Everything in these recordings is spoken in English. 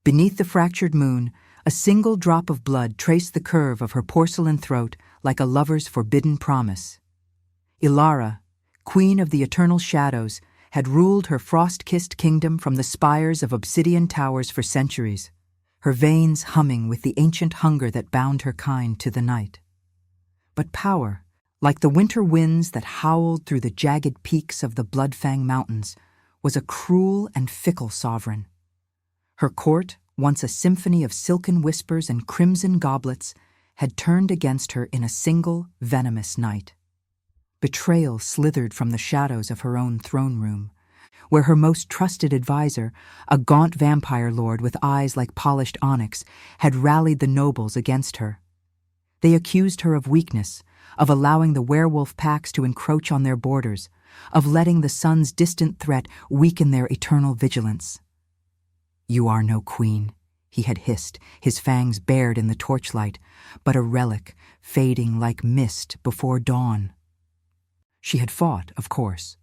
Beneath the fractured moon, a single drop of blood traced the curve of her porcelain throat like a lover's forbidden promise. Ilara, queen of the eternal shadows, had ruled her frost-kissed kingdom from the spires of obsidian towers for centuries, her veins humming with the ancient hunger that bound her kind to the night. But power, like the winter winds that howled through the jagged peaks of the Bloodfang Mountains, was a cruel and fickle sovereign. Her court, once a symphony of silken whispers and crimson goblets, had turned against her in a single, venomous night. Betrayal slithered from the shadows of her own throne room, where her most trusted advisor, a gaunt vampire lord with eyes like polished onyx, had rallied the nobles against her. They accused her of weakness, of allowing the werewolf packs to encroach on their borders, of letting the sun's distant threat weaken their eternal vigilance. "You are no queen," he had hissed, his fangs bared in the torchlight, but a relic, fading like mist before dawn. She had fought, of course.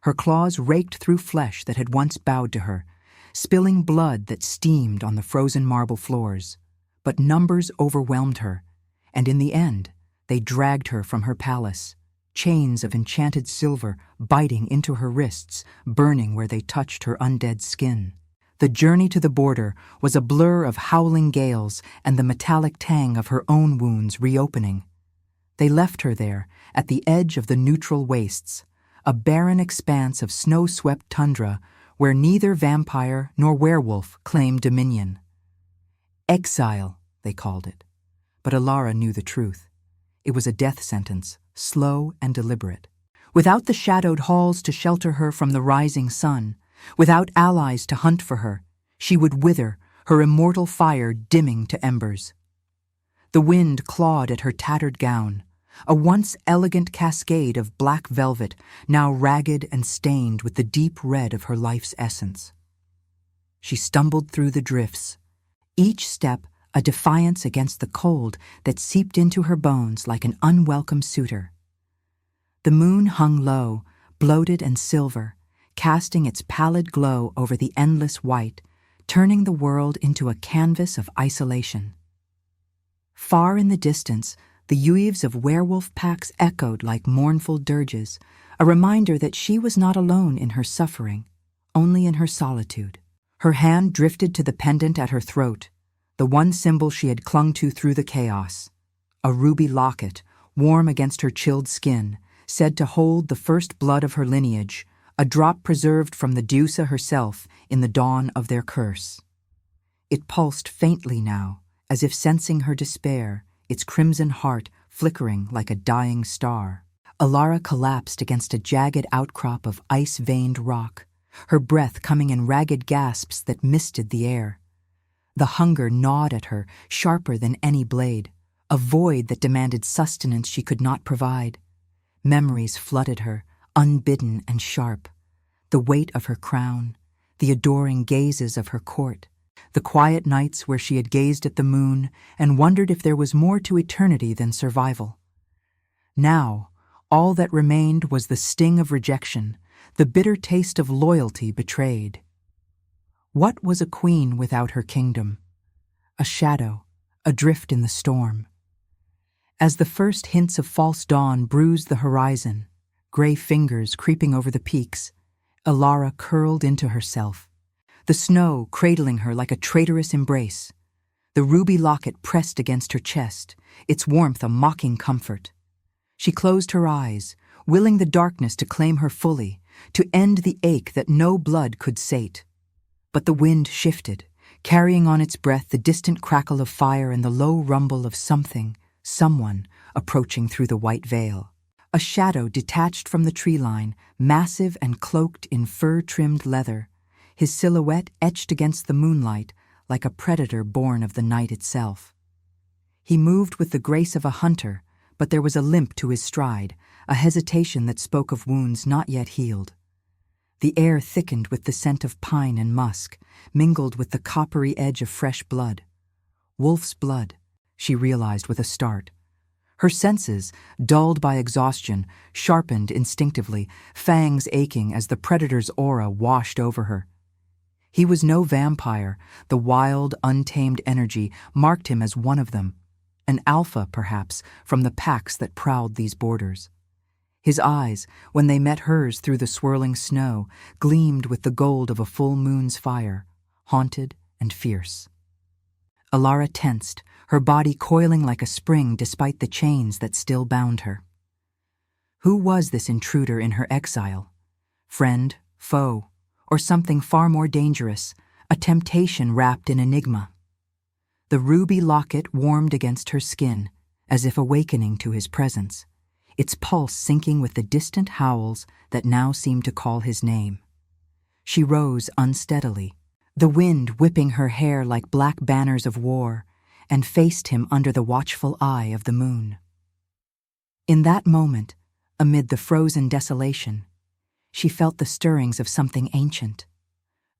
Her claws raked through flesh that had once bowed to her, spilling blood that steamed on the frozen marble floors. But numbers overwhelmed her, and in the end, they dragged her from her palace, chains of enchanted silver biting into her wrists, burning where they touched her undead skin. The journey to the border was a blur of howling gales and the metallic tang of her own wounds reopening. They left her there, at the edge of the neutral wastes, a barren expanse of snow-swept tundra where neither vampire nor werewolf claimed dominion. Exile, they called it. But Ilara knew the truth. It was a death sentence, slow and deliberate. Without the shadowed halls to shelter her from the rising sun, without allies to hunt for her, she would wither, her immortal fire dimming to embers. The wind clawed at her tattered gown, a once elegant cascade of black velvet, now ragged and stained with the deep red of her life's essence. She stumbled through the drifts, each step a defiance against the cold that seeped into her bones like an unwelcome suitor. The moon hung low, bloated and silver, casting its pallid glow over the endless white, turning the world into a canvas of isolation. Far in the distance, the ueves of werewolf packs echoed like mournful dirges, a reminder that she was not alone in her suffering, only in her solitude. Her hand drifted to the pendant at her throat, the one symbol she had clung to through the chaos. A ruby locket, warm against her chilled skin, said to hold the first blood of her lineage, a drop preserved from the Deusa herself in the dawn of their curse. It pulsed faintly now, as if sensing her despair, its crimson heart flickering like a dying star. Ilara collapsed against a jagged outcrop of ice-veined rock, her breath coming in ragged gasps that misted the air. The hunger gnawed at her, sharper than any blade, a void that demanded sustenance she could not provide. Memories flooded her, unbidden and sharp. The weight of her crown, the adoring gazes of her court, the quiet nights where she had gazed at the moon and wondered if there was more to eternity than survival. Now, all that remained was the sting of rejection, the bitter taste of loyalty betrayed. What was a queen without her kingdom? A shadow, adrift in the storm. As the first hints of false dawn bruised the horizon, gray fingers creeping over the peaks, Ilara curled into herself, the snow cradling her like a traitorous embrace, the ruby locket pressed against her chest, its warmth a mocking comfort. She closed her eyes, willing the darkness to claim her fully, to end the ache that no blood could sate. But the wind shifted, carrying on its breath the distant crackle of fire and the low rumble of something, someone, approaching through the white veil. A shadow detached from the tree line, massive and cloaked in fur-trimmed leather, his silhouette etched against the moonlight like a predator born of the night itself. He moved with the grace of a hunter, but there was a limp to his stride, a hesitation that spoke of wounds not yet healed. The air thickened with the scent of pine and musk, mingled with the coppery edge of fresh blood. Wolf's blood, she realized with a start. Her senses, dulled by exhaustion, sharpened instinctively, fangs aching as the predator's aura washed over her. He was no vampire. The wild, untamed energy marked him as one of them, an alpha, perhaps, from the packs that prowled these borders. His eyes, when they met hers through the swirling snow, gleamed with the gold of a full moon's fire, haunted and fierce. Ilara tensed, her body coiling like a spring despite the chains that still bound her. Who was this intruder in her exile? Friend, foe, or something far more dangerous, a temptation wrapped in enigma? The ruby locket warmed against her skin, as if awakening to his presence, its pulse syncing with the distant howls that now seemed to call his name. She rose unsteadily, the wind whipping her hair like black banners of war, and faced him under the watchful eye of the moon. In that moment, amid the frozen desolation, she felt the stirrings of something ancient,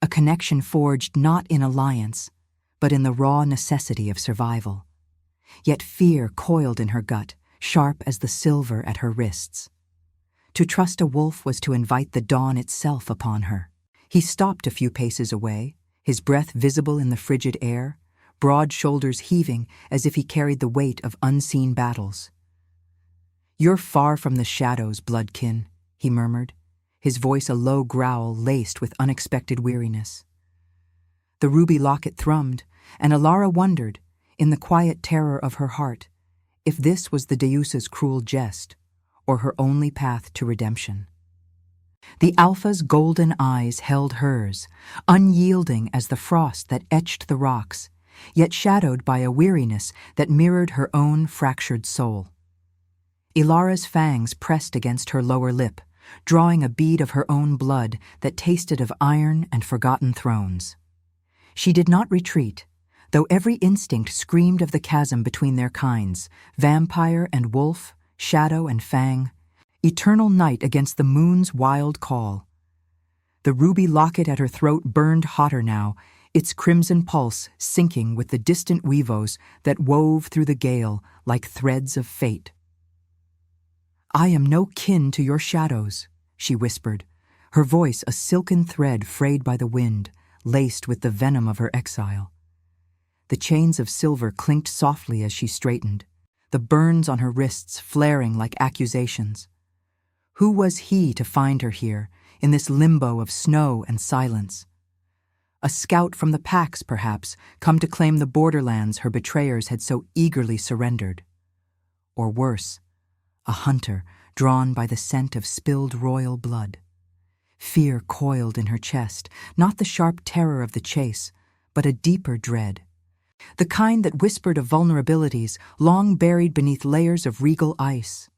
a connection forged not in alliance, but in the raw necessity of survival. Yet fear coiled in her gut, sharp as the silver at her wrists. To trust a wolf was to invite the dawn itself upon her. He stopped a few paces away, his breath visible in the frigid air, broad shoulders heaving as if he carried the weight of unseen battles. "You're far from the shadows, bloodkin," he murmured, his voice a low growl laced with unexpected weariness. The ruby locket thrummed, and Ilara wondered, in the quiet terror of her heart, if this was the Deusa's cruel jest, or her only path to redemption. The Alpha's golden eyes held hers, unyielding as the frost that etched the rocks, yet shadowed by a weariness that mirrored her own fractured soul. Ilara's fangs pressed against her lower lip, drawing a bead of her own blood that tasted of iron and forgotten thrones. She did not retreat, though every instinct screamed of the chasm between their kinds, vampire and wolf, shadow and fang, eternal night against the moon's wild call. The ruby locket at her throat burned hotter now, its crimson pulse sinking with the distant weavos that wove through the gale like threads of fate. "I am no kin to your shadows," she whispered, her voice a silken thread frayed by the wind, laced with the venom of her exile. The chains of silver clinked softly as she straightened, the burns on her wrists flaring like accusations. Who was he to find her here, in this limbo of snow and silence? A scout from the packs, perhaps, come to claim the borderlands her betrayers had so eagerly surrendered. Or worse, a hunter drawn by the scent of spilled royal blood. Fear coiled in her chest, not the sharp terror of the chase, but a deeper dread. The kind that whispered of vulnerabilities long buried beneath layers of regal ice.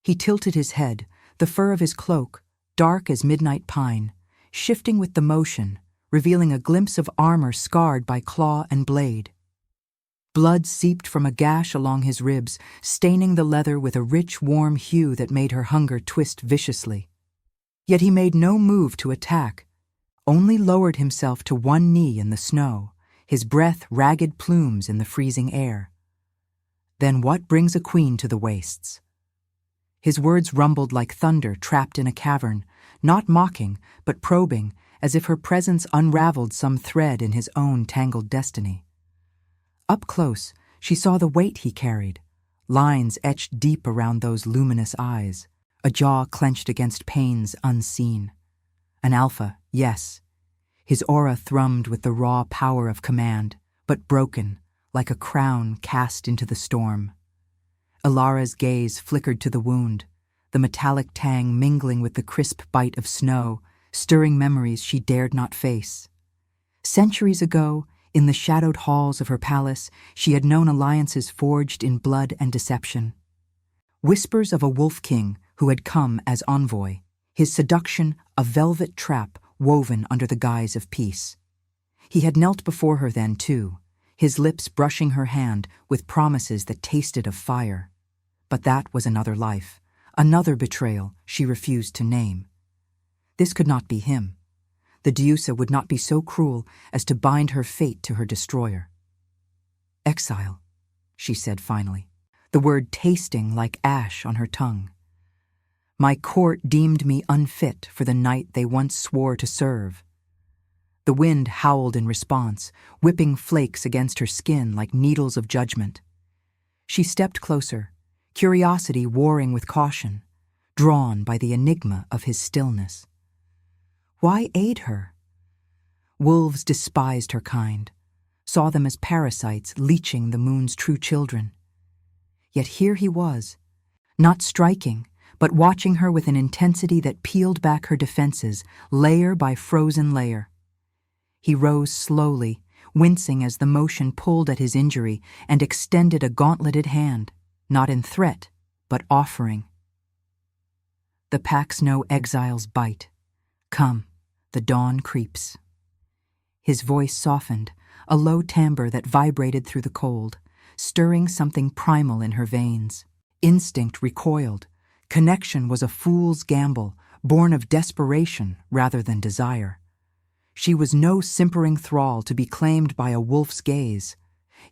He tilted his head, the fur of his cloak, dark as midnight pine, shifting with the motion, revealing a glimpse of armor scarred by claw and blade. Blood seeped from a gash along his ribs, staining the leather with a rich, warm hue that made her hunger twist viciously. Yet he made no move to attack, only lowered himself to one knee in the snow, his breath ragged plumes in the freezing air. Then what brings a queen to the wastes? His words rumbled like thunder trapped in a cavern, not mocking, but probing, as if her presence unraveled some thread in his own tangled destiny. Up close, she saw the weight he carried, lines etched deep around those luminous eyes, a jaw clenched against pains unseen. An alpha, yes. His aura thrummed with the raw power of command, but broken, like a crown cast into the storm. Ilara's gaze flickered to the wound, the metallic tang mingling with the crisp bite of snow, stirring memories she dared not face. Centuries ago, in the shadowed halls of her palace, she had known alliances forged in blood and deception. Whispers of a wolf king who had come as envoy, his seduction a velvet trap woven under the guise of peace. He had knelt before her then, too, his lips brushing her hand with promises that tasted of fire. But that was another life, another betrayal she refused to name. This could not be him. The Deusa would not be so cruel as to bind her fate to her destroyer. "Exile," she said finally, the word tasting like ash on her tongue. "My court deemed me unfit for the knight they once swore to serve." The wind howled in response, whipping flakes against her skin like needles of judgment. She stepped closer, curiosity warring with caution, drawn by the enigma of his stillness. Why aid her? Wolves despised her kind, saw them as parasites leeching the moon's true children. Yet here he was, not striking, but watching her with an intensity that peeled back her defenses, layer by frozen layer. He rose slowly, wincing as the motion pulled at his injury, and extended a gauntleted hand, not in threat, but offering. The packs know exile's bite. Come, the dawn creeps. His voice softened, a low timbre that vibrated through the cold, stirring something primal in her veins. Instinct recoiled. Connection was a fool's gamble, born of desperation rather than desire. She was no simpering thrall to be claimed by a wolf's gaze.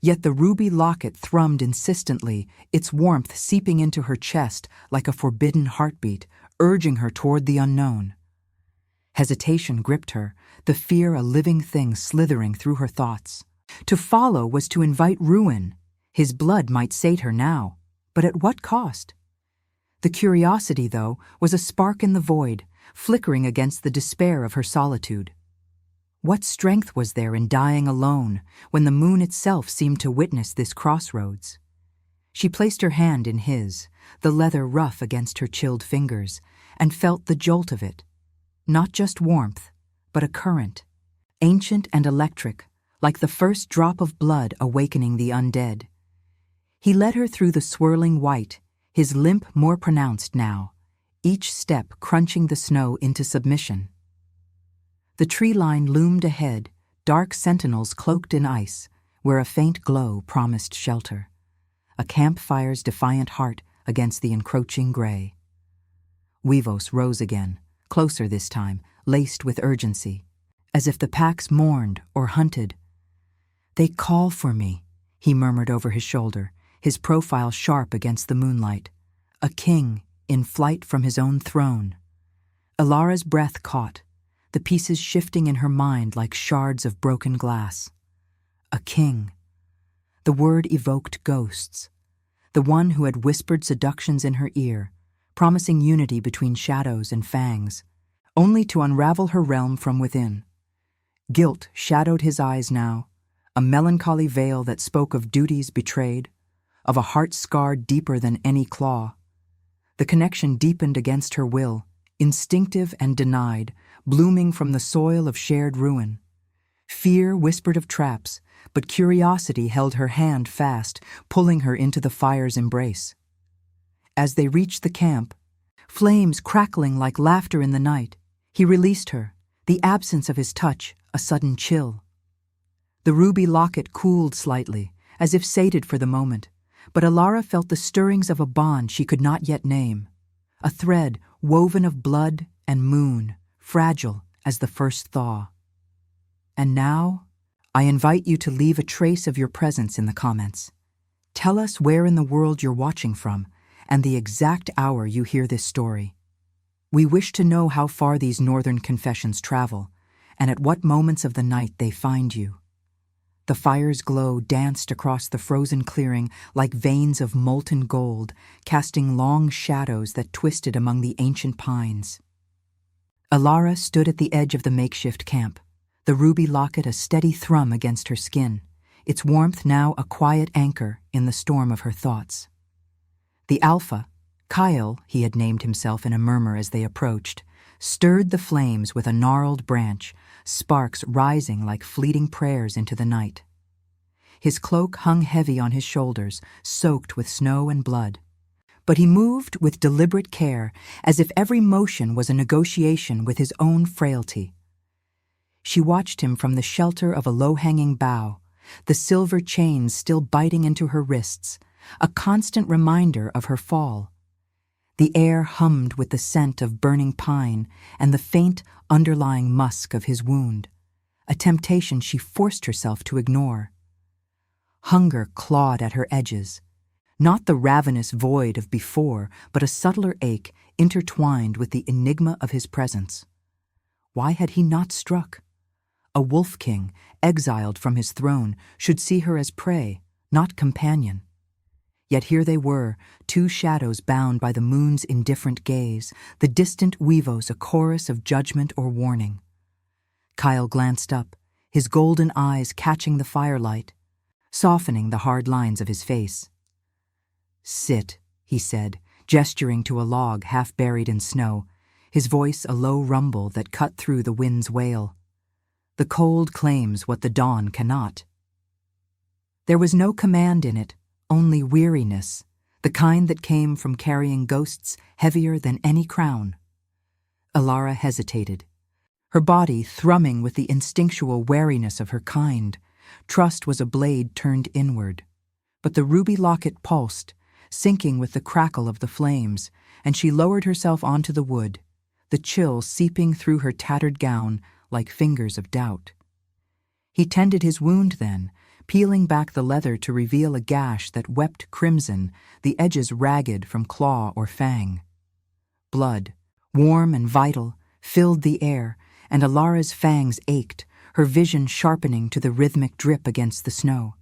Yet the ruby locket thrummed insistently, its warmth seeping into her chest like a forbidden heartbeat, urging her toward the unknown. Hesitation gripped her, the fear a living thing slithering through her thoughts. To follow was to invite ruin. His blood might sate her now, but at what cost? The curiosity, though, was a spark in the void, flickering against the despair of her solitude. What strength was there in dying alone, when the moon itself seemed to witness this crossroads? She placed her hand in his, the leather rough against her chilled fingers, and felt the jolt of it. Not just warmth, but a current, ancient and electric, like the first drop of blood awakening the undead. He led her through the swirling white, his limp more pronounced now, each step crunching the snow into submission. The tree line loomed ahead, dark sentinels cloaked in ice, where a faint glow promised shelter. A campfire's defiant heart against the encroaching gray. Weavos rose again, closer this time, laced with urgency, as if the packs mourned or hunted. "They call for me," he murmured over his shoulder, his profile sharp against the moonlight. A king in flight from his own throne. Ilara's breath caught, the pieces shifting in her mind like shards of broken glass. A king. The word evoked ghosts. The one who had whispered seductions in her ear, promising unity between shadows and fangs, only to unravel her realm from within. Guilt shadowed his eyes now, a melancholy veil that spoke of duties betrayed, of a heart scarred deeper than any claw. The connection deepened against her will, instinctive and denied, blooming from the soil of shared ruin. Fear whispered of traps, but curiosity held her hand fast, pulling her into the fire's embrace. As they reached the camp, flames crackling like laughter in the night, he released her, the absence of his touch a sudden chill. The ruby locket cooled slightly, as if sated for the moment, but Ilara felt the stirrings of a bond she could not yet name, a thread woven of blood and moon, fragile as the first thaw. And now, I invite you to leave a trace of your presence in the comments. Tell us where in the world you're watching from, and the exact hour you hear this story. We wish to know how far these northern confessions travel, and at what moments of the night they find you. The fire's glow danced across the frozen clearing like veins of molten gold, casting long shadows that twisted among the ancient pines. Ilara stood at the edge of the makeshift camp, the ruby locket a steady thrum against her skin, its warmth now a quiet anchor in the storm of her thoughts. The Alpha, Kyle he had named himself in a murmur as they approached, stirred the flames with a gnarled branch, sparks rising like fleeting prayers into the night. His cloak hung heavy on his shoulders, soaked with snow and blood. But he moved with deliberate care, as if every motion was a negotiation with his own frailty. She watched him from the shelter of a low-hanging bough, the silver chains still biting into her wrists, a constant reminder of her fall. The air hummed with the scent of burning pine and the faint, underlying musk of his wound, a temptation she forced herself to ignore. Hunger clawed at her edges, not the ravenous void of before, but a subtler ache intertwined with the enigma of his presence. Why had he not struck? A wolf king, exiled from his throne, should see her as prey, not companion. Yet here they were, two shadows bound by the moon's indifferent gaze, the distant weavos a chorus of judgment or warning. Kyle glanced up, his golden eyes catching the firelight, softening the hard lines of his face. "Sit," he said, gesturing to a log half buried in snow, his voice a low rumble that cut through the wind's wail. "The cold claims what the dawn cannot." There was no command in it, only weariness, the kind that came from carrying ghosts heavier than any crown. Ilara hesitated, her body thrumming with the instinctual wariness of her kind. Trust was a blade turned inward. But the ruby locket pulsed, sinking with the crackle of the flames, and she lowered herself onto the wood, the chill seeping through her tattered gown like fingers of doubt. He tended his wound then, peeling back the leather to reveal a gash that wept crimson, the edges ragged from claw or fang. Blood, warm and vital, filled the air, and Ilara's fangs ached, her vision sharpening to the rhythmic drip against the snow.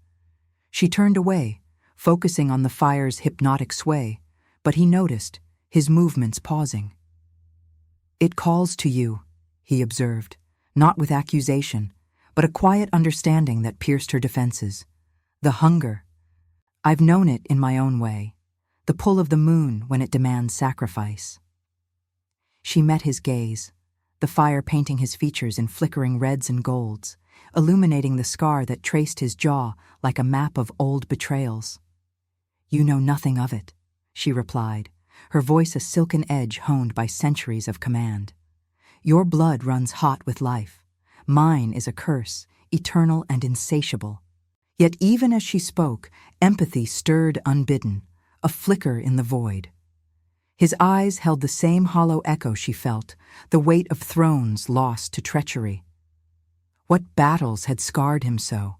She turned away, focusing on the fire's hypnotic sway, but he noticed, his movements pausing. "It calls to you," he observed, not with accusation, but a quiet understanding that pierced her defenses. "The hunger. I've known it in my own way, the pull of the moon when it demands sacrifice." She met his gaze, the fire painting his features in flickering reds and golds, illuminating the scar that traced his jaw like a map of old betrayals. "You know nothing of it," she replied, her voice a silken edge honed by centuries of command. "Your blood runs hot with life. Mine is a curse, eternal and insatiable." Yet even as she spoke, empathy stirred unbidden, a flicker in the void. His eyes held the same hollow echo she felt, the weight of thrones lost to treachery. What battles had scarred him so?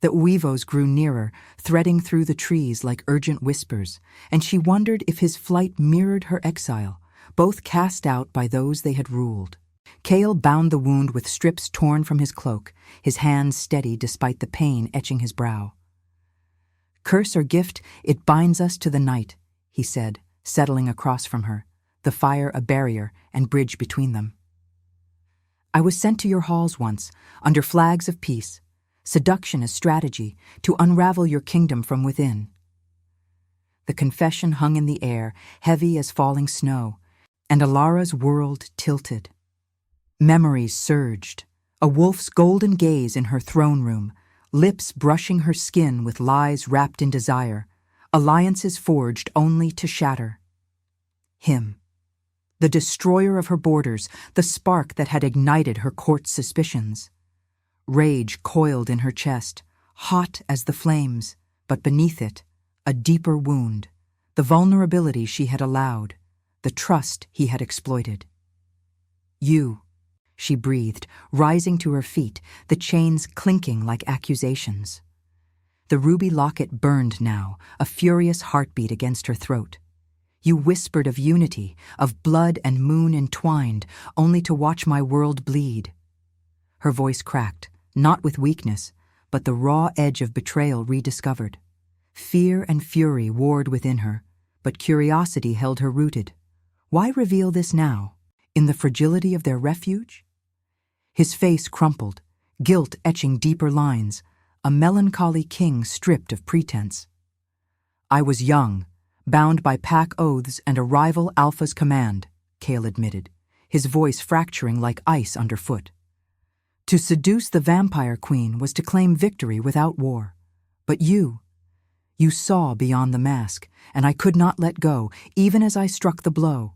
The weavos grew nearer, threading through the trees like urgent whispers, and she wondered if his flight mirrored her exile, both cast out by those they had ruled. Kale bound the wound with strips torn from his cloak, his hands steady despite the pain etching his brow. "Curse or gift, it binds us to the night," he said, settling across from her, the fire a barrier and bridge between them. "I was sent to your halls once, under flags of peace, seduction as strategy, to unravel your kingdom from within." The confession hung in the air, heavy as falling snow, and Ilara's world tilted. Memories surged, a wolf's golden gaze in her throne room, lips brushing her skin with lies wrapped in desire, alliances forged only to shatter. Him, the destroyer of her borders, the spark that had ignited her court's suspicions. Rage coiled in her chest, hot as the flames, but beneath it, a deeper wound, the vulnerability she had allowed, the trust he had exploited. "You," she breathed, rising to her feet, the chains clinking like accusations. The ruby locket burned now, a furious heartbeat against her throat. "You whispered of unity, of blood and moon entwined, only to watch my world bleed." Her voice cracked, not with weakness, but the raw edge of betrayal rediscovered. Fear and fury warred within her, but curiosity held her rooted. Why reveal this now, in the fragility of their refuge? His face crumpled, guilt etching deeper lines, a melancholy king stripped of pretense. "I was young, bound by pack oaths and a rival alpha's command," Kale admitted, his voice fracturing like ice underfoot. "To seduce the vampire queen was to claim victory without war. But you saw beyond the mask, and I could not let go, even as I struck the blow."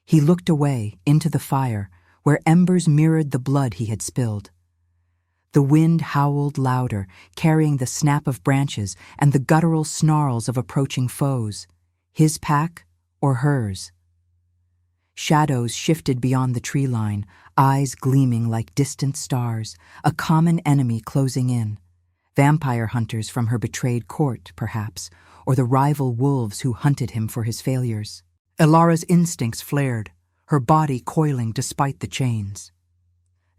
He looked away, into the fire, where embers mirrored the blood he had spilled. The wind howled louder, carrying the snap of branches and the guttural snarls of approaching foes, his pack or hers. Shadows shifted beyond the tree line, eyes gleaming like distant stars, a common enemy closing in. Vampire hunters from her betrayed court, perhaps, or the rival wolves who hunted him for his failures. Ilara's instincts flared, her body coiling despite the chains.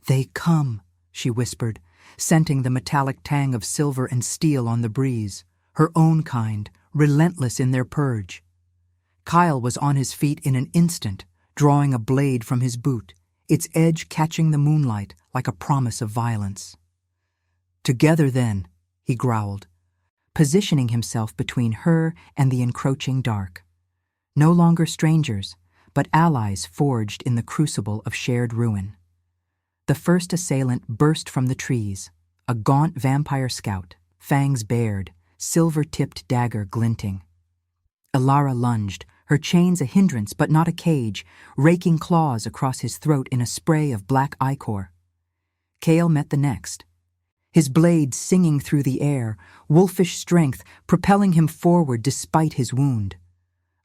"They come," she whispered, scenting the metallic tang of silver and steel on the breeze, her own kind, relentless in their purge. Kyle was on his feet in an instant, drawing a blade from his boot, its edge catching the moonlight like a promise of violence. "Together then," he growled, positioning himself between her and the encroaching dark. No longer strangers, but allies forged in the crucible of shared ruin. The first assailant burst from the trees, a gaunt vampire scout, fangs bared, silver-tipped dagger glinting. Ilara lunged, her chains a hindrance but not a cage, raking claws across his throat in a spray of black ichor. Kale met the next, his blade singing through the air, wolfish strength propelling him forward despite his wound.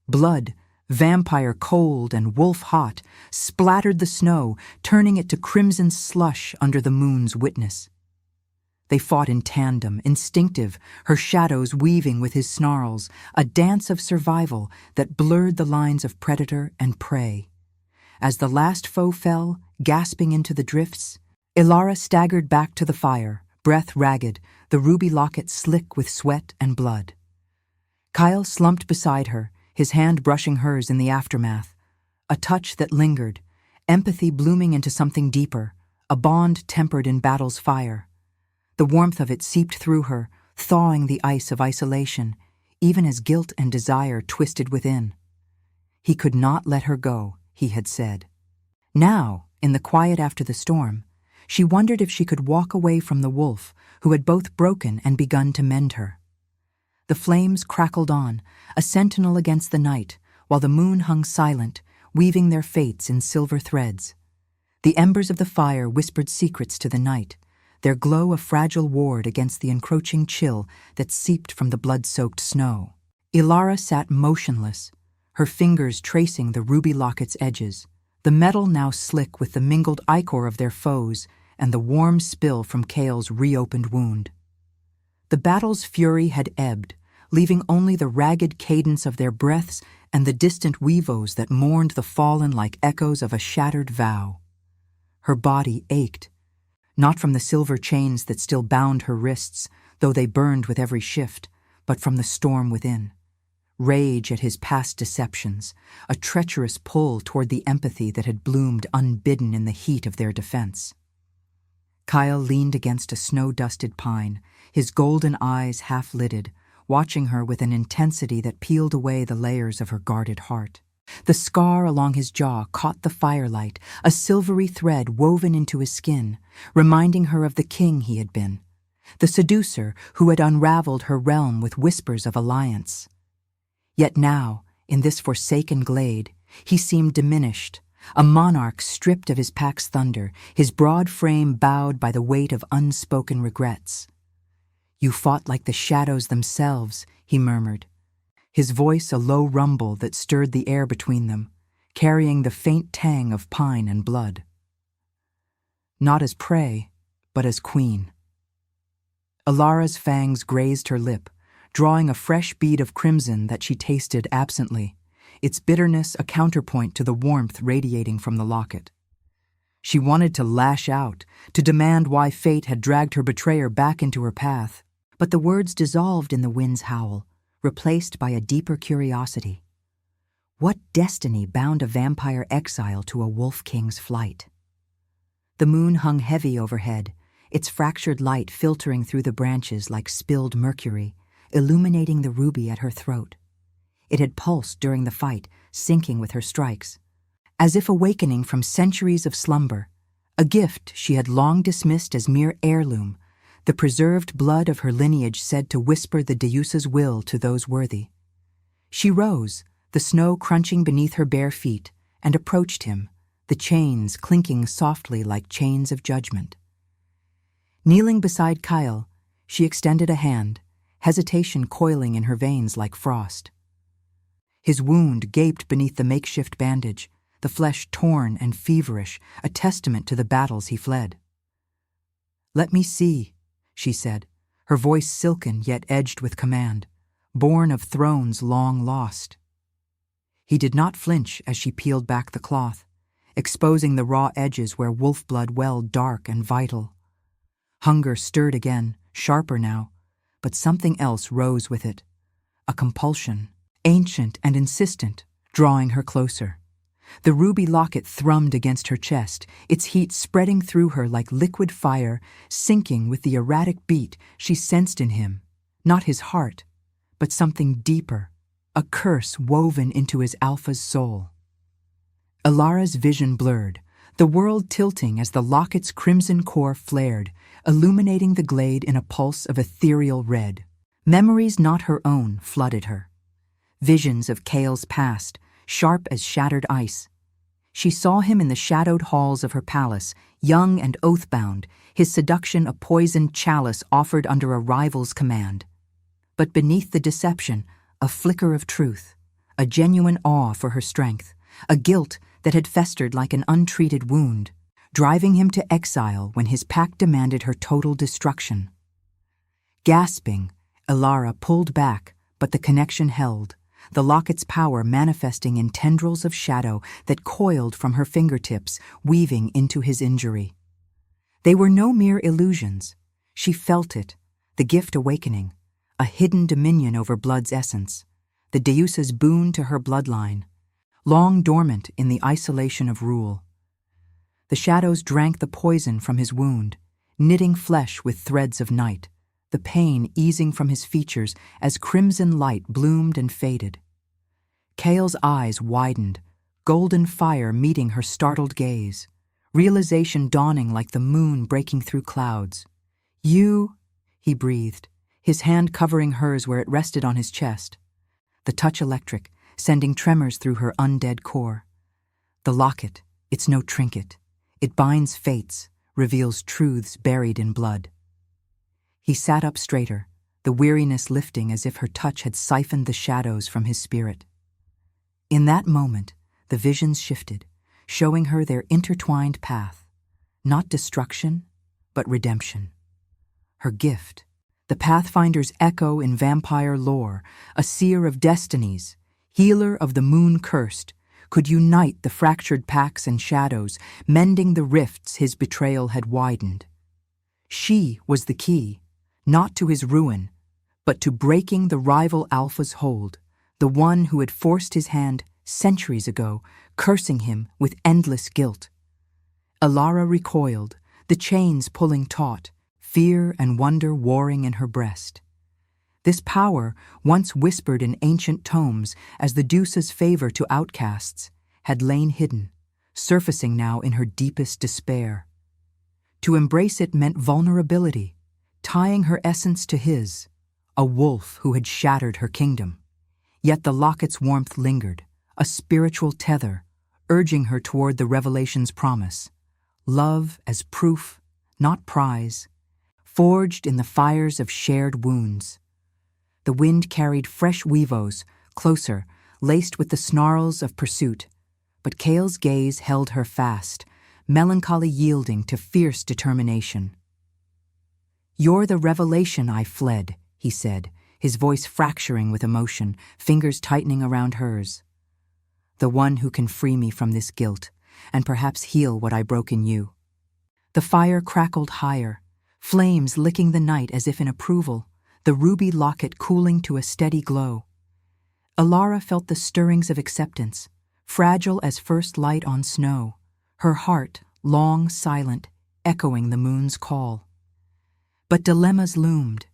Blood, vampire cold and wolf hot, splattered the snow, turning it to crimson slush under the moon's witness. They fought in tandem, instinctive, her shadows weaving with his snarls, a dance of survival that blurred the lines of predator and prey. As the last foe fell, gasping into the drifts, Ilara staggered back to the fire, breath ragged, the ruby locket slick with sweat and blood. Kyle slumped beside her, his hand brushing hers in the aftermath. A touch that lingered, empathy blooming into something deeper, a bond tempered in battle's fire. The warmth of it seeped through her, thawing the ice of isolation, even as guilt and desire twisted within. He could not let her go, he had said. Now, in the quiet after the storm, she wondered if she could walk away from the wolf who had both broken and begun to mend her. The flames crackled on, a sentinel against the night, while the moon hung silent, weaving their fates in silver threads. The embers of the fire whispered secrets to the night, their glow a fragile ward against the encroaching chill that seeped from the blood-soaked snow. Ilara sat motionless, her fingers tracing the ruby locket's edges, the metal now slick with the mingled ichor of their foes and the warm spill from Kale's reopened wound. The battle's fury had ebbed, leaving only the ragged cadence of their breaths and the distant weavos that mourned the fallen like echoes of a shattered vow. Her body ached, not from the silver chains that still bound her wrists, though they burned with every shift, but from the storm within. Rage at his past deceptions, a treacherous pull toward the empathy that had bloomed unbidden in the heat of their defense. Kyle leaned against a snow-dusted pine, his golden eyes half-lidded, watching her with an intensity that peeled away the layers of her guarded heart. The scar along his jaw caught the firelight, a silvery thread woven into his skin, reminding her of the king he had been, the seducer who had unraveled her realm with whispers of alliance. Yet now, in this forsaken glade, he seemed diminished, a monarch stripped of his pack's thunder, his broad frame bowed by the weight of unspoken regrets. "You fought like the shadows themselves," he murmured, his voice a low rumble that stirred the air between them, carrying the faint tang of pine and blood. Not as prey, but as queen. Ilara's fangs grazed her lip, drawing a fresh bead of crimson that she tasted absently, its bitterness a counterpoint to the warmth radiating from the locket. She wanted to lash out, to demand why fate had dragged her betrayer back into her path, but the words dissolved in the wind's howl, replaced by a deeper curiosity. What destiny bound a vampire exile to a wolf king's flight? The moon hung heavy overhead, its fractured light filtering through the branches like spilled mercury, illuminating the ruby at her throat. It had pulsed during the fight, syncing with her strikes. As if awakening from centuries of slumber, a gift she had long dismissed as mere heirloom, the preserved blood of her lineage said to whisper the Deuce's will to those worthy. She rose, the snow crunching beneath her bare feet, and approached him, the chains clinking softly like chains of judgment. Kneeling beside Kyle, she extended a hand, hesitation coiling in her veins like frost. His wound gaped beneath the makeshift bandage, the flesh torn and feverish, a testament to the battles he fled. "Let me see," she said, her voice silken yet edged with command, born of thrones long lost. He did not flinch as she peeled back the cloth, exposing the raw edges where wolf blood welled dark and vital. Hunger stirred again, sharper now, but something else rose with it. A compulsion, ancient and insistent, drawing her closer. The ruby locket thrummed against her chest, its heat spreading through her like liquid fire, sinking with the erratic beat she sensed in him, not his heart, but something deeper, a curse woven into his alpha's soul. Ilara's vision blurred, the world tilting as the locket's crimson core flared, illuminating the glade in a pulse of ethereal red. Memories not her own flooded her. Visions of Kale's past, sharp as shattered ice. She saw him in the shadowed halls of her palace, young and oath-bound, his seduction a poisoned chalice offered under a rival's command. But beneath the deception, a flicker of truth, a genuine awe for her strength, a guilt that had festered like an untreated wound, driving him to exile when his pact demanded her total destruction. Gasping, Ilara pulled back, but the connection held, the locket's power manifesting in tendrils of shadow that coiled from her fingertips, weaving into his injury. They were no mere illusions. She felt it, the gift awakening, a hidden dominion over blood's essence, the Deusa's boon to her bloodline, long dormant in the isolation of rule. The shadows drank the poison from his wound, knitting flesh with threads of night, the pain easing from his features as crimson light bloomed and faded. Kale's eyes widened, golden fire meeting her startled gaze, realization dawning like the moon breaking through clouds. "You," he breathed, his hand covering hers where it rested on his chest. The touch electric, sending tremors through her undead core. The locket, it's no trinket. It binds fates, reveals truths buried in blood. He sat up straighter, the weariness lifting as if her touch had siphoned the shadows from his spirit. In that moment, the visions shifted, showing her their intertwined path, not destruction, but redemption. Her gift, the Pathfinder's echo in vampire lore, a seer of destinies, healer of the moon cursed, could unite the fractured packs and shadows, mending the rifts his betrayal had widened. She was the key, not to his ruin, but to breaking the rival Alpha's hold, the one who had forced his hand centuries ago, cursing him with endless guilt. Ilara recoiled, the chains pulling taut, fear and wonder warring in her breast. This power, once whispered in ancient tomes as the Deusa's favor to outcasts, had lain hidden, surfacing now in her deepest despair. To embrace it meant vulnerability, tying her essence to his, a wolf who had shattered her kingdom. Yet the locket's warmth lingered, a spiritual tether, urging her toward the revelation's promise. Love as proof, not prize, forged in the fires of shared wounds. The wind carried fresh weavos, closer, laced with the snarls of pursuit, but Kale's gaze held her fast, melancholy yielding to fierce determination. "You're the revelation I fled," he said, his voice fracturing with emotion, fingers tightening around hers. "The one who can free me from this guilt, and perhaps heal what I broke in you." The fire crackled higher, flames licking the night as if in approval, the ruby locket cooling to a steady glow. Ilara felt the stirrings of acceptance, fragile as first light on snow, her heart, long silent, echoing the moon's call. But dilemmas loomed.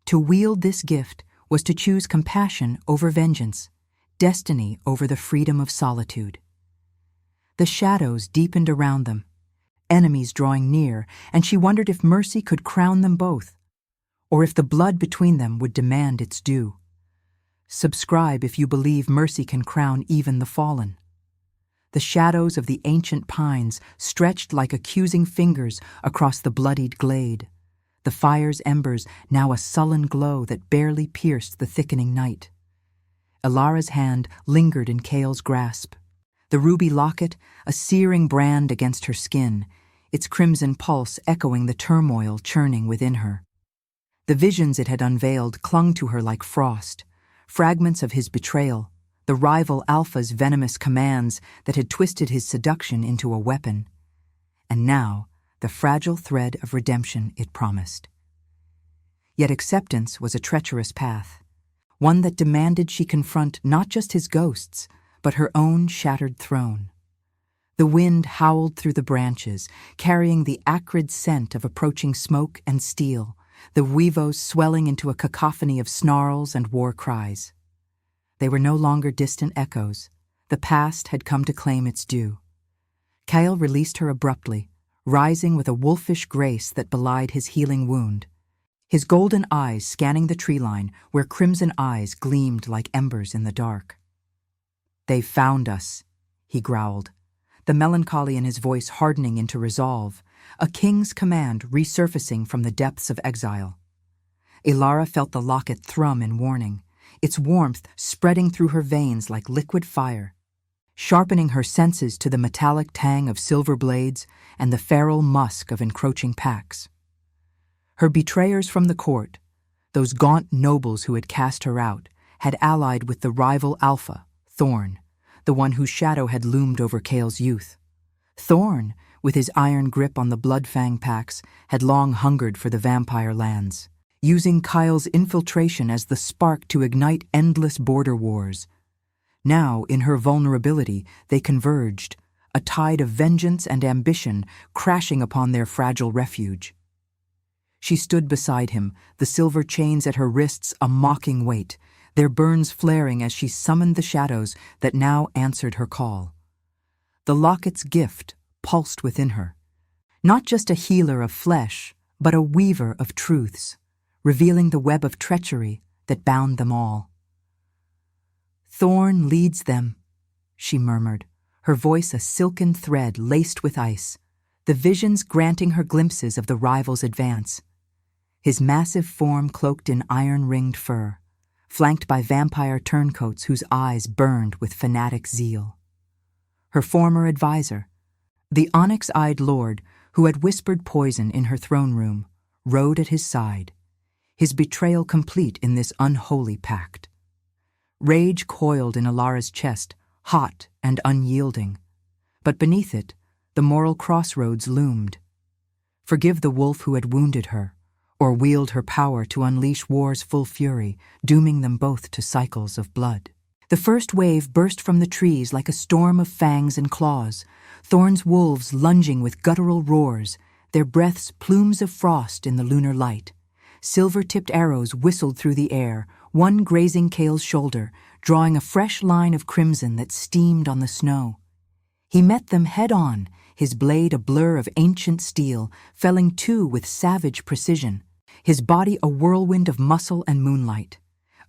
To wield this gift was to choose compassion over vengeance, destiny over the freedom of solitude. The shadows deepened around them, enemies drawing near, and she wondered if mercy could crown them both, or if the blood between them would demand its due. Subscribe if you believe mercy can crown even the fallen. The shadows of the ancient pines stretched like accusing fingers across the bloodied glade, the fire's embers now a sullen glow that barely pierced the thickening night. Ilara's hand lingered in Kale's grasp, the ruby locket a searing brand against her skin, its crimson pulse echoing the turmoil churning within her. The visions it had unveiled clung to her like frost, fragments of his betrayal, the rival Alpha's venomous commands that had twisted his seduction into a weapon, and now the fragile thread of redemption it promised. Yet acceptance was a treacherous path, one that demanded she confront not just his ghosts, but her own shattered throne. The wind howled through the branches, carrying the acrid scent of approaching smoke and steel, the weavos swelling into a cacophony of snarls and war cries. They were no longer distant echoes. The past had come to claim its due. Kyle released her abruptly, rising with a wolfish grace that belied his healing wound, his golden eyes scanning the tree line where crimson eyes gleamed like embers in the dark. "They've found us," he growled, the melancholy in his voice hardening into resolve, a king's command resurfacing from the depths of exile. Ilara felt the locket thrum in warning, its warmth spreading through her veins like liquid fire, sharpening her senses to the metallic tang of silver blades and the feral musk of encroaching packs. Her betrayers from the court, those gaunt nobles who had cast her out, had allied with the rival Alpha, Thorn, the one whose shadow had loomed over Kale's youth. Thorn, with his iron grip on the Bloodfang packs, had long hungered for the vampire lands, using Kyle's infiltration as the spark to ignite endless border wars. Now, in her vulnerability, they converged, a tide of vengeance and ambition crashing upon their fragile refuge. She stood beside him, the silver chains at her wrists a mocking weight, their burns flaring as she summoned the shadows that now answered her call. The locket's gift pulsed within her, not just a healer of flesh, but a weaver of truths, revealing the web of treachery that bound them all. "Thorn leads them," she murmured, her voice a silken thread laced with ice, the visions granting her glimpses of the rival's advance. His massive form cloaked in iron-ringed fur, flanked by vampire turncoats whose eyes burned with fanatic zeal. Her former advisor, the onyx-eyed lord who had whispered poison in her throne room, rode at his side, his betrayal complete in this unholy pact. Rage coiled in Ilara's chest, hot and unyielding, but beneath it, the moral crossroads loomed. Forgive the wolf who had wounded her, or wield her power to unleash war's full fury, dooming them both to cycles of blood. The first wave burst from the trees like a storm of fangs and claws, Thorn's wolves lunging with guttural roars, their breaths plumes of frost in the lunar light. Silver-tipped arrows whistled through the air, one grazing Kale's shoulder, drawing a fresh line of crimson that steamed on the snow. He met them head-on, his blade a blur of ancient steel, felling two with savage precision, his body a whirlwind of muscle and moonlight.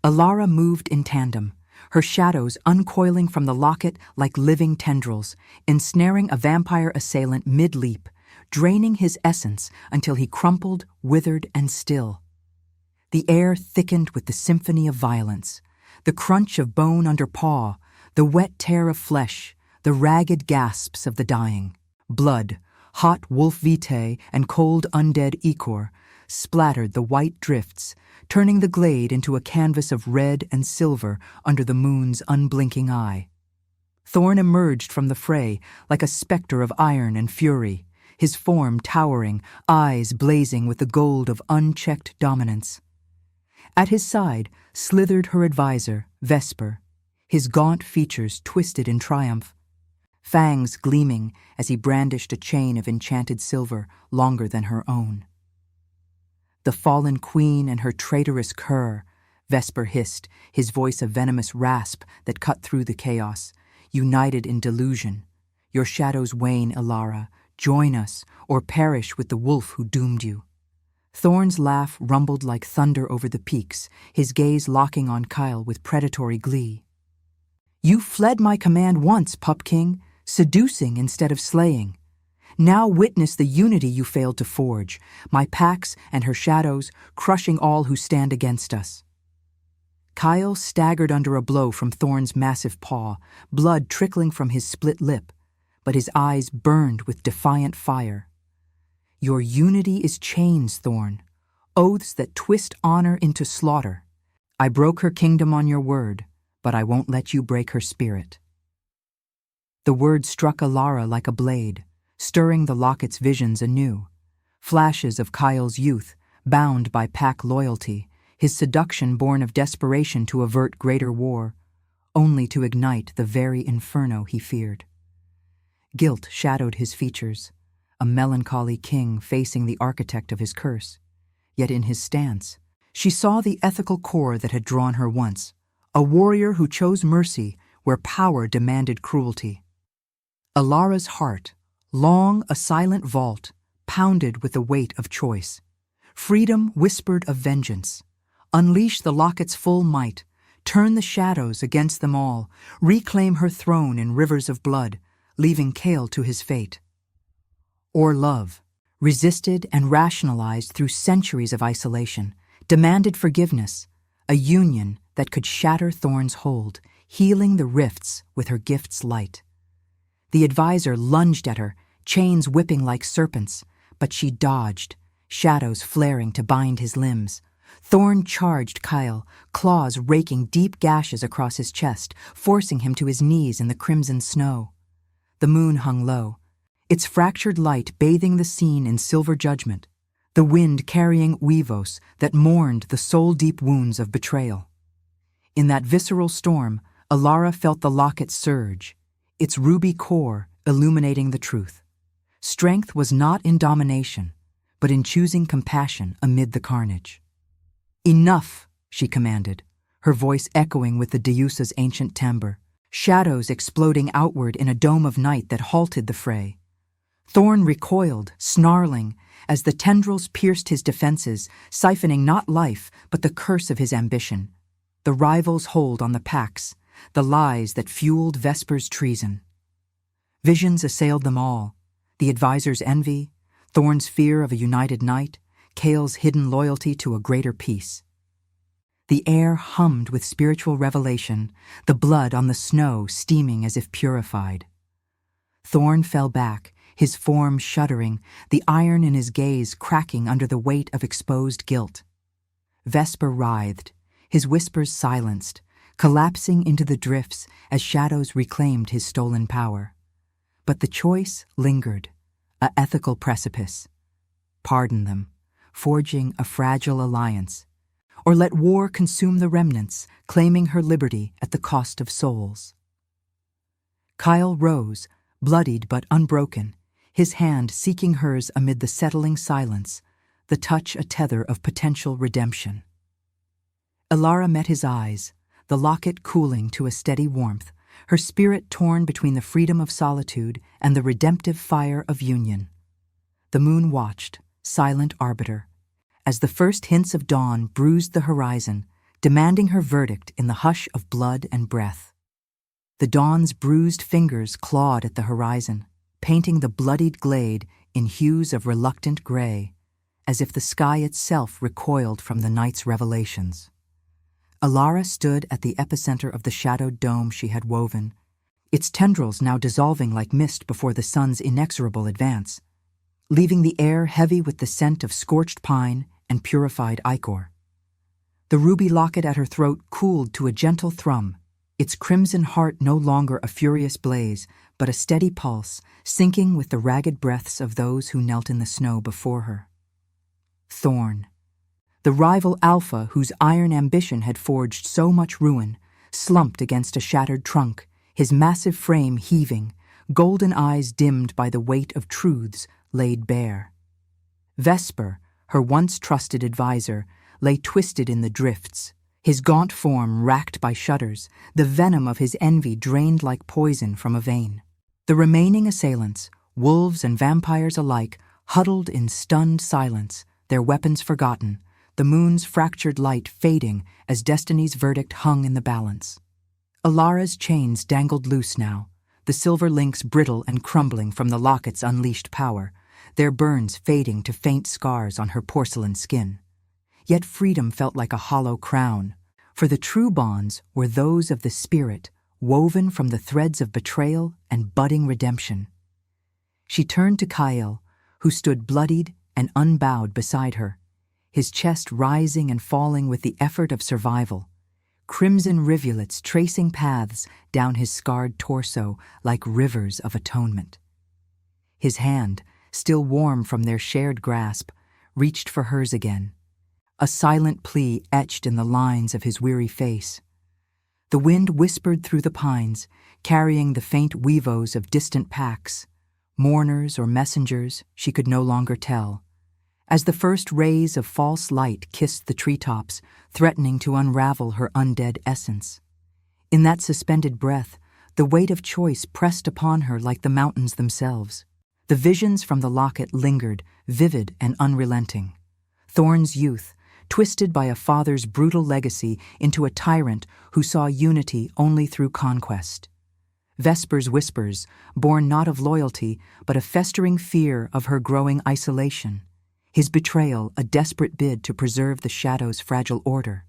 Ilara moved in tandem, her shadows uncoiling from the locket like living tendrils, ensnaring a vampire assailant mid-leap, draining his essence until he crumpled, withered, and still. The air thickened with the symphony of violence, the crunch of bone under paw, the wet tear of flesh, the ragged gasps of the dying. Blood, hot wolf vitae and cold undead ichor, splattered the white drifts, turning the glade into a canvas of red and silver under the moon's unblinking eye. Thorn emerged from the fray like a specter of iron and fury, his form towering, eyes blazing with the gold of unchecked dominance. At his side slithered her advisor, Vesper, his gaunt features twisted in triumph, fangs gleaming as he brandished a chain of enchanted silver longer than her own. "The fallen queen and her traitorous cur," Vesper hissed, his voice a venomous rasp that cut through the chaos, "united in delusion. Your shadows wane, Ilara. Join us, or perish with the wolf who doomed you." Thorn's laugh rumbled like thunder over the peaks, his gaze locking on Kyle with predatory glee. "You fled my command once, Pup King, seducing instead of slaying. Now witness the unity you failed to forge, my packs and her shadows crushing all who stand against us." Kyle staggered under a blow from Thorn's massive paw, blood trickling from his split lip, but his eyes burned with defiant fire. "Your unity is chains, Thorn, oaths that twist honor into slaughter. I broke her kingdom on your word, but I won't let you break her spirit." The word struck Alara like a blade, stirring the locket's visions anew. Flashes of Kyle's youth, bound by pack loyalty, his seduction born of desperation to avert greater war, only to ignite the very inferno he feared. Guilt shadowed his features, a melancholy king facing the architect of his curse. Yet in his stance, she saw the ethical core that had drawn her once, a warrior who chose mercy where power demanded cruelty. Alara's heart, long a silent vault, pounded with the weight of choice. Freedom whispered of vengeance. Unleash the locket's full might, turn the shadows against them all, reclaim her throne in rivers of blood, leaving Kale to his fate. Or love, resisted and rationalized through centuries of isolation, demanded forgiveness, a union that could shatter Thorn's hold, healing the rifts with her gift's light. The advisor lunged at her, chains whipping like serpents, but she dodged, shadows flaring to bind his limbs. Thorn charged Kyle, claws raking deep gashes across his chest, forcing him to his knees in the crimson snow. The moon hung low, its fractured light bathing the scene in silver judgment, the wind carrying weavos that mourned the soul-deep wounds of betrayal. In that visceral storm, Alara felt the locket surge, its ruby core illuminating the truth. Strength was not in domination, but in choosing compassion amid the carnage. "Enough," she commanded, her voice echoing with the Deusa's ancient timbre, shadows exploding outward in a dome of night that halted the fray. Thorn recoiled, snarling, as the tendrils pierced his defenses, siphoning not life, but the curse of his ambition. The rival's hold on the packs, the lies that fueled Vesper's treason. Visions assailed them all, the advisor's envy, Thorn's fear of a united night, Kale's hidden loyalty to a greater peace. The air hummed with spiritual revelation, the blood on the snow steaming as if purified. Thorn fell back, his form shuddering, the iron in his gaze cracking under the weight of exposed guilt. Vesper writhed, his whispers silenced, collapsing into the drifts as shadows reclaimed his stolen power. But the choice lingered, a ethical precipice. Pardon them, forging a fragile alliance, or let war consume the remnants, claiming her liberty at the cost of souls. Kyle rose, bloodied but unbroken, his hand seeking hers amid the settling silence, the touch a tether of potential redemption. Alara met his eyes, the locket cooling to a steady warmth, her spirit torn between the freedom of solitude and the redemptive fire of union. The moon watched, silent arbiter, as the first hints of dawn bruised the horizon, demanding her verdict in the hush of blood and breath. The dawn's bruised fingers clawed at the horizon, painting the bloodied glade in hues of reluctant gray, as if the sky itself recoiled from the night's revelations. Alara stood at the epicenter of the shadowed dome she had woven, its tendrils now dissolving like mist before the sun's inexorable advance, leaving the air heavy with the scent of scorched pine and purified ichor. The ruby locket at her throat cooled to a gentle thrum, its crimson heart no longer a furious blaze, but a steady pulse, sinking with the ragged breaths of those who knelt in the snow before her. Thorn, the rival alpha whose iron ambition had forged so much ruin, slumped against a shattered trunk, his massive frame heaving, golden eyes dimmed by the weight of truths laid bare. Vesper, her once trusted advisor, lay twisted in the drifts, his gaunt form racked by shudders, the venom of his envy drained like poison from a vein. The remaining assailants, wolves and vampires alike, huddled in stunned silence, their weapons forgotten, the moon's fractured light fading as destiny's verdict hung in the balance. Alara's chains dangled loose now, the silver links brittle and crumbling from the locket's unleashed power, their burns fading to faint scars on her porcelain skin. Yet freedom felt like a hollow crown, for the true bonds were those of the spirit, woven from the threads of betrayal and budding redemption. She turned to Kyle, who stood bloodied and unbowed beside her, his chest rising and falling with the effort of survival, crimson rivulets tracing paths down his scarred torso like rivers of atonement. His hand, still warm from their shared grasp, reached for hers again, a silent plea etched in the lines of his weary face. The wind whispered through the pines, carrying the faint weavos of distant packs, mourners or messengers she could no longer tell, as the first rays of false light kissed the treetops, threatening to unravel her undead essence. In that suspended breath, the weight of choice pressed upon her like the mountains themselves. The visions from the locket lingered, vivid and unrelenting. Thorn's youth, twisted by a father's brutal legacy into a tyrant who saw unity only through conquest. Vesper's whispers, born not of loyalty, but a festering fear of her growing isolation. His betrayal, a desperate bid to preserve the Shadow's fragile order.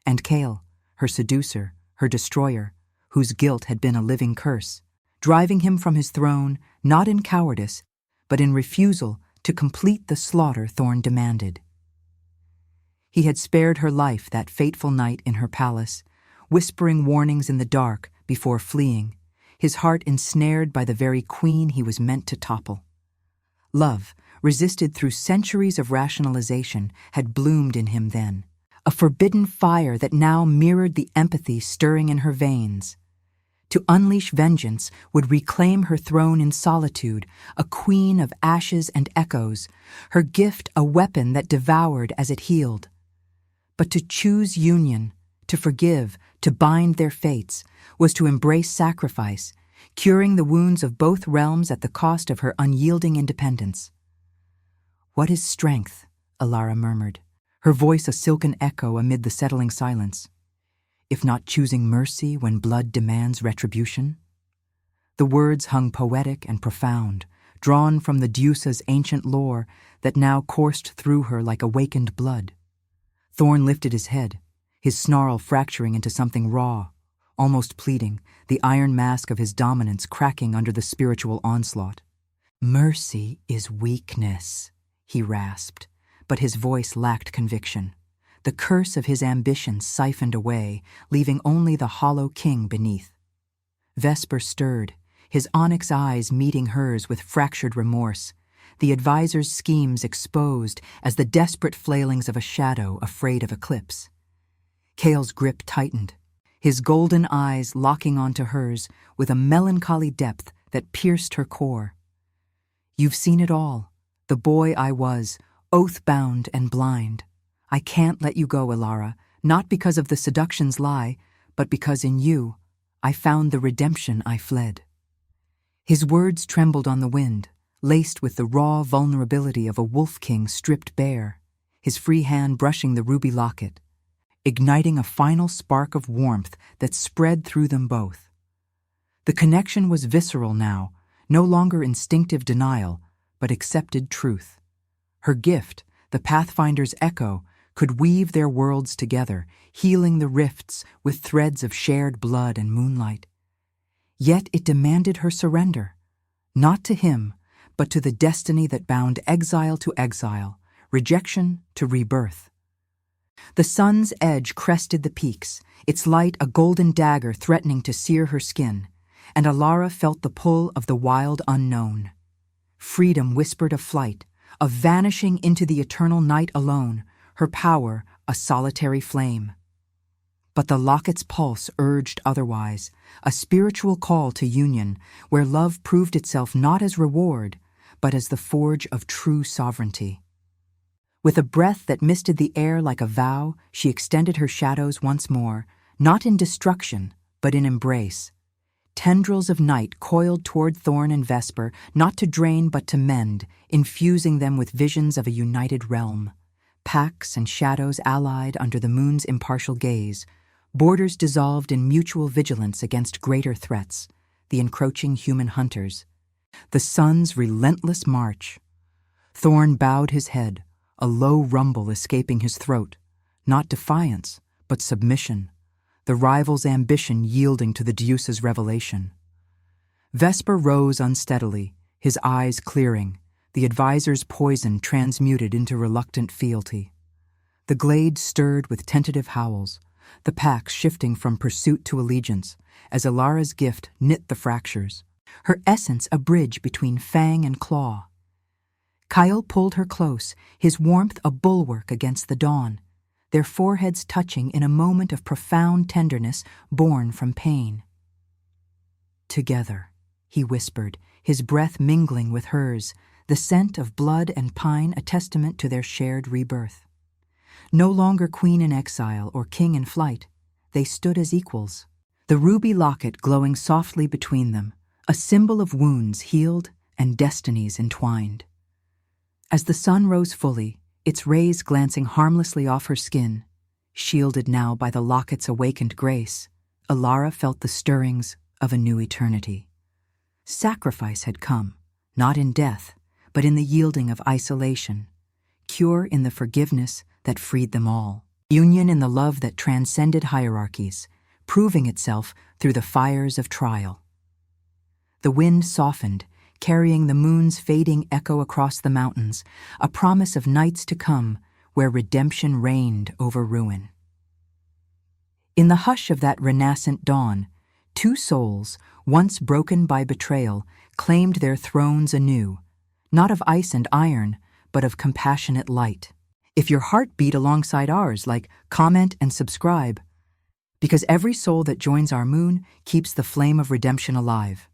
And Kale, her seducer, her destroyer, whose guilt had been a living curse, driving him from his throne, not in cowardice, but in refusal to complete the slaughter Thorn demanded. He had spared her life that fateful night in her palace, whispering warnings in the dark before fleeing, his heart ensnared by the very queen he was meant to topple. Love, resisted through centuries of rationalization, had bloomed in him then, a forbidden fire that now mirrored the empathy stirring in her veins. To unleash vengeance would reclaim her throne in solitude, a queen of ashes and echoes, her gift a weapon that devoured as it healed. But to choose union, to forgive, to bind their fates, was to embrace sacrifice, curing the wounds of both realms at the cost of her unyielding independence. "What is strength?" Alara murmured, her voice a silken echo amid the settling silence. "If not choosing mercy when blood demands retribution?" The words hung poetic and profound, drawn from the Deusa's ancient lore that now coursed through her like awakened blood. Thorn lifted his head, his snarl fracturing into something raw, almost pleading, the iron mask of his dominance cracking under the spiritual onslaught. "Mercy is weakness," he rasped, but his voice lacked conviction. The curse of his ambition siphoned away, leaving only the hollow king beneath. Vesper stirred, his onyx eyes meeting hers with fractured remorse, the advisor's schemes exposed as the desperate flailings of a shadow afraid of eclipse. Kale's grip tightened, his golden eyes locking onto hers with a melancholy depth that pierced her core. "You've seen it all, the boy I was, oath-bound and blind. I can't let you go, Alara, not because of the seduction's lie, but because in you, I found the redemption I fled." His words trembled on the wind, laced with the raw vulnerability of a wolf king stripped bare, his free hand brushing the ruby locket, igniting a final spark of warmth that spread through them both. The connection was visceral now, no longer instinctive denial, but accepted truth. Her gift, the Pathfinder's echo, could weave their worlds together, healing the rifts with threads of shared blood and moonlight. Yet it demanded her surrender, not to him, but to the destiny that bound exile to exile, rejection to rebirth. The sun's edge crested the peaks, its light a golden dagger threatening to sear her skin, and Alara felt the pull of the wild unknown. Freedom whispered of flight, of vanishing into the eternal night alone, her power a solitary flame. But the locket's pulse urged otherwise, a spiritual call to union, where love proved itself not as reward, but as the forge of true sovereignty. With a breath that misted the air like a vow, she extended her shadows once more, not in destruction, but in embrace. Tendrils of night coiled toward Thorn and Vesper, not to drain but to mend, infusing them with visions of a united realm. Packs and shadows allied under the moon's impartial gaze, borders dissolved in mutual vigilance against greater threats, the encroaching human hunters. The sun's relentless march. Thorn bowed his head, a low rumble escaping his throat, not defiance, but submission, the rival's ambition yielding to the Deusa's revelation. Vesper rose unsteadily, his eyes clearing, the advisor's poison transmuted into reluctant fealty. The glade stirred with tentative howls, the packs shifting from pursuit to allegiance, as Ilara's gift knit the fractures, her essence a bridge between fang and claw. Kyle pulled her close, his warmth a bulwark against the dawn, their foreheads touching in a moment of profound tenderness born from pain. "Together," he whispered, his breath mingling with hers, the scent of blood and pine a testament to their shared rebirth. No longer queen in exile or king in flight, they stood as equals, the ruby locket glowing softly between them, a symbol of wounds healed and destinies entwined. As the sun rose fully, its rays glancing harmlessly off her skin, shielded now by the locket's awakened grace, Ilara felt the stirrings of a new eternity. Sacrifice had come, not in death, but in the yielding of isolation, cure in the forgiveness that freed them all, union in the love that transcended hierarchies, proving itself through the fires of trial. The wind softened, carrying the moon's fading echo across the mountains, a promise of nights to come where redemption reigned over ruin. In the hush of that renascent dawn, two souls, once broken by betrayal, claimed their thrones anew, not of ice and iron, but of compassionate light. If your heart beat alongside ours, comment and subscribe, because every soul that joins our moon keeps the flame of redemption alive.